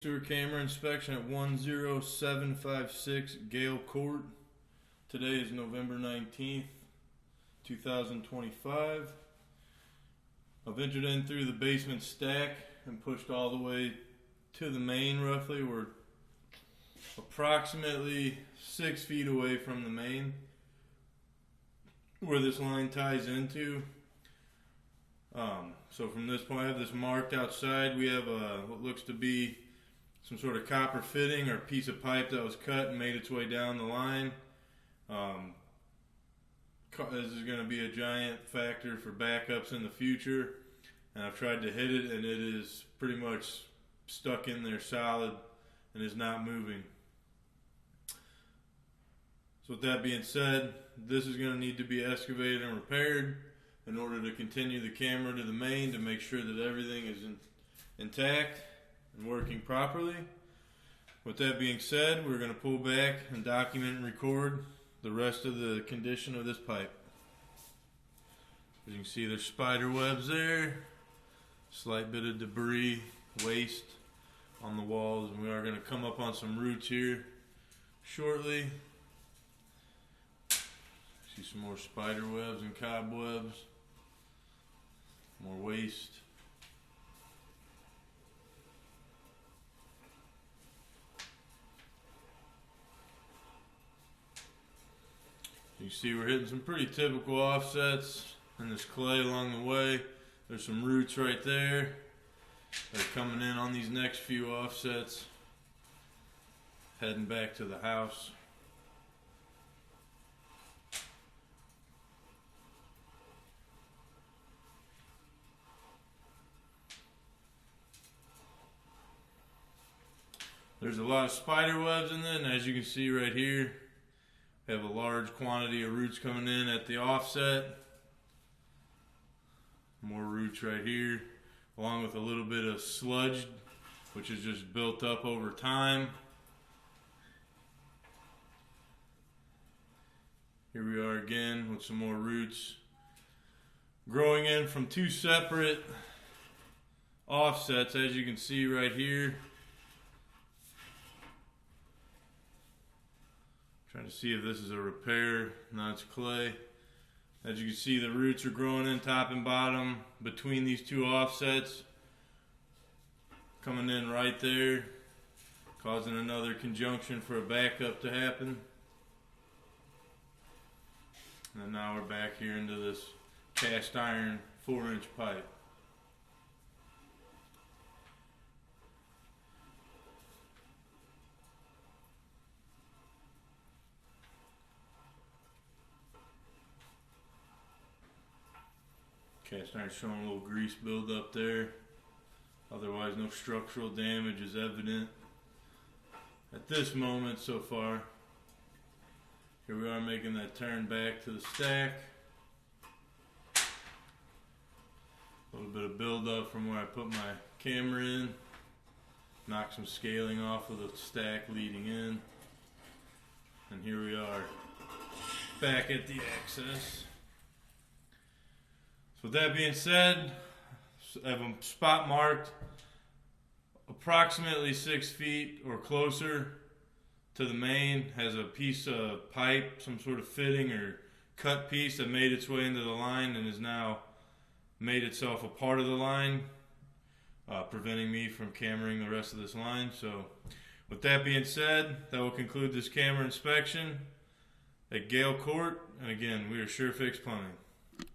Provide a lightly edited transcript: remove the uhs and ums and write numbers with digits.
Sewer camera inspection at 10756 Gail Court. Today is November 19th, 2025. I've entered in through the basement stack and pushed all the way to the main roughly. We're approximately 6 feet away from the main where this line ties into. So from this point, I have this marked outside. We have what looks to be some sort of copper fitting or piece of pipe that was cut and made its way down the line. This is going to be a giant factor for backups in the future, and I've tried to hit it and it is pretty much stuck in there solid and is not moving. So with that being said, this is going to need to be excavated and repaired in order to continue the camera to the main to make sure that everything is intact and working properly. With that being said, we're going to pull back and document and record the rest of the condition of this pipe. As you can see, there's spider webs there, slight bit of debris, waste on the walls, and we are going to come up on some roots here shortly. See some more spider webs and cobwebs, more waste. You see we're hitting some pretty typical offsets in this clay along the way. There's some roots right there that are coming in on these next few offsets, heading back to the house. There's a lot of spider webs in there, and as you can see right here, we have a large quantity of roots coming in at the offset. More roots right here, along with a little bit of sludge, which is just built up over time. Here we are again with some more roots growing in from two separate offsets, as you can see right here. Trying to see if this is a repair. No, it's clay. As you can see, the roots are growing in top and bottom between these two offsets, coming in right there, causing another conjunction for a backup to happen. And now we're back here into this cast iron 4-inch pipe. Cast iron showing a little grease buildup there. Otherwise, no structural damage is evident at this moment so far. Here we are making that turn back to the stack. A little bit of buildup from where I put my camera in. Knock some scaling off of the stack leading in. And here we are back at the access. So with that being said, I have a spot marked approximately 6 feet or closer to the main. Has a piece of pipe, some sort of fitting or cut piece that made its way into the line and has now made itself a part of the line, preventing me from cameraing the rest of this line. So with that being said, that will conclude this camera inspection at Gail Court. And again, we are Sure Fix Plumbing.